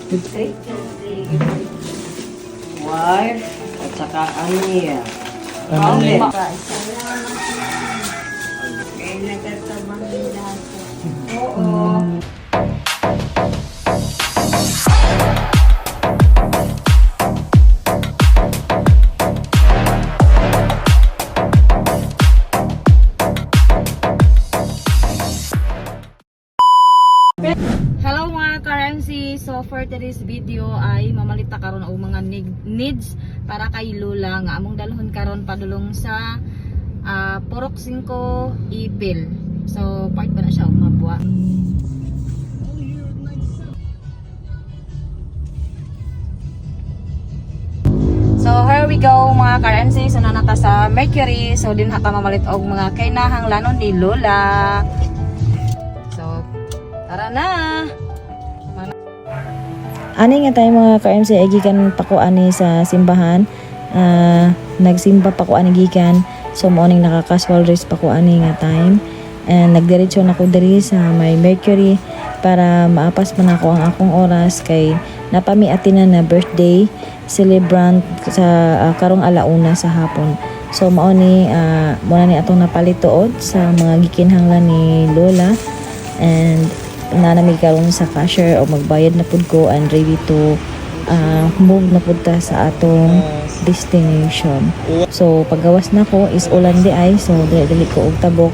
Wife at saka Ania. Ano Kaya nagtatabang din lahat. Oo. Hello mga ka-MC! So for today's video ay mamalita karon og mga needs para kay Lola nga among dalhon karon padulong sa Purok 5 Ipil. So part ba na siya og mabwa. So here we go mga ka-MC. So nanata sa Mercury. So din hata mamalit og mga kainahang lanon ni Lola. So tara na! Ani nga tayo mga ka-MC ay gikan pako ani sa simbahan. Nagsimba pako ani gikan. So morning naka-casual dress pako ani nga time. And nagdiretso na ko diri sa may Mercury para maapas man ako ang akong oras kay napamiati na birthday celebrant sa karong alauna sa hapon. So mao ni muna ni atong napalituod sa mga gikinhanglan ni Lola. And nanami karon sa cashier o magbayad na pud ko and ready to move na pud ta sa atong destination. So paggawas na ko is ulan di ay, so dili ko og tabok.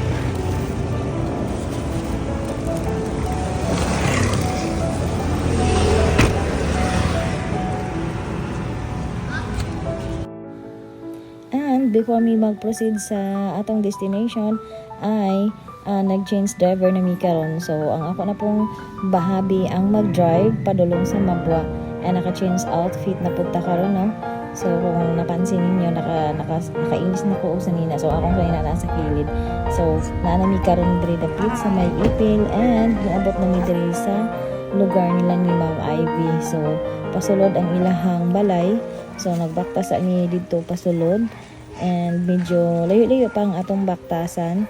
And before me mag-proceed sa atong destination ay nag-change driver na mi karon. So ang ako na pong bahabi ang mag-drive padulong sa Mabwa. And naka-change outfit na punta karon, no? So kung napansin niyo nakainis na ko og sanina. So akong kanina nasa kilid. So naanami karon diri dapit sa may Ipil and naabot na mi diri sa lugar nila ni Ma'am Ivy. So pasulod ang ilahang balay. So nagbaktas ani didto pasulod and medyo layo-layo pa ang atong baktasan.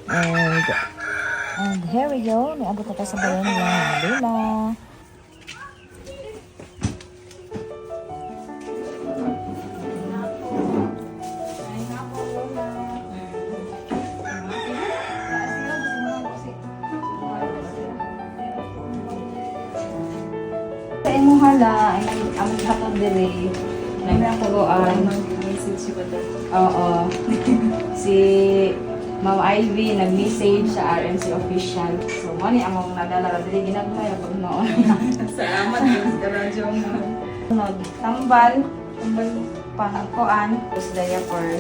And here we go. Naabot na tayo sa bayan nila ng Lola. Sa imong hala ay among hatod diri. Nagtaguan. Oo. Si Ma'am Ivy nag-message sa RMC official. So mo ni among nadala diri ginagmay ra pud noon. Salamat din sa radyo mo. Tambal panangkoan us diaper.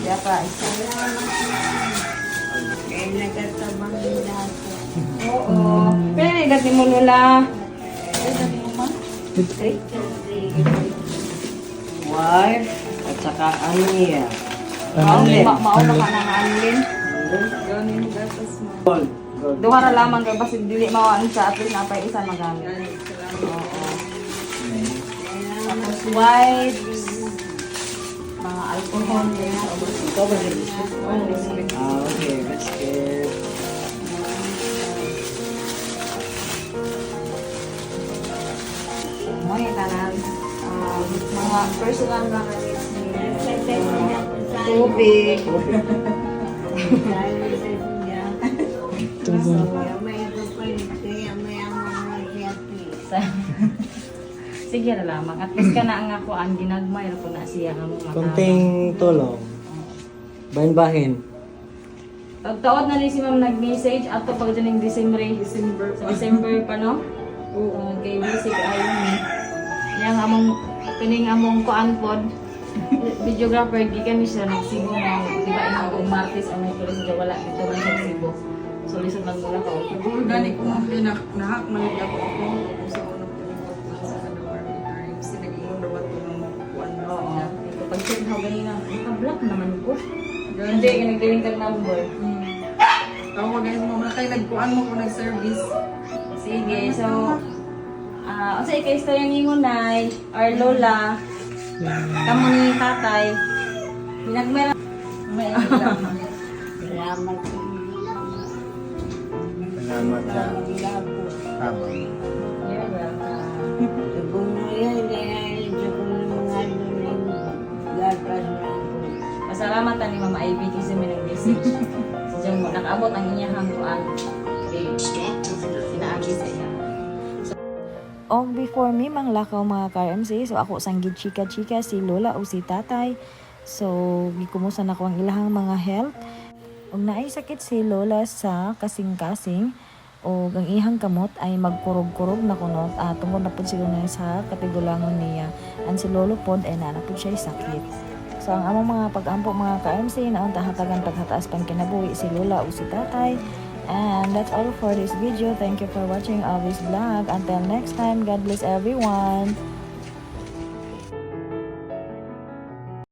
Diaper isa. Kaya nagtatabang din lahat. Oo. Pero dati mo Lola. Wife at saka Ania. Mauna ka na anlin. Gawin yung gatas mo. Gold. Duha ra lamang kay basin dili mawaan sa at least napay isa magamit. Salamat. Oo. Tapos wipes, mga alcohol, Ito ba rin? Okay, that's good. mga tanan, mga personal na tubig. Sige na lamang. At least ka na ang ako ang ginagmay po na siya nga mga Konting tulong. Bahin-bahin. Pagtaot na rin si ma'am nag-message ato pag dyan yung December sa December pa no? Oo. Kay basic ayaw ni. Yang among pining among kuan pod videographer gikan ni siya nagsibo na di ba ina og Martes ang may pulis nga wala dito man sa Cebu. So lisod lang muna ka. Gani ko ang nahak man ako sa unang sa lugar ni sinag-iyon daw to ng kuan. Oo. Pag check how ganina, naka-block naman ko. Hindi ka nagdiling kang number. Ako guys mo na kay nagkuan mo ko nag-service. Sige, so kasi kay istorya ni Ngunay or Lola, kamo ni tatay, pinagmera. May salamat. Salamat sa habang. You're welcome. Pasalamat ni Mama Ivy kasi may nag-message. Diyan mo, nakaabot ang inyahang kuan. Sinaagi sa iya. Og before me manglakaw mga ka-MC, so ako sanggid chika-chika si lola o si tatay. So gikumusta na ko ang ilahang mga health. Og naay sakit si lola sa kasing-kasing o ang ihang kamot ay magkurog-kurog na kunot tungkol na po siguro na sa katigulangon niya. And si lolo pod ay nanapod siya sakit. So ang among mga pag-ampo mga ka-MC na unta hatagan paghataas pang kinabuhi si lola o si tatay. And that's all for this video. Thank you for watching Always Vlog. Until next time, God bless everyone.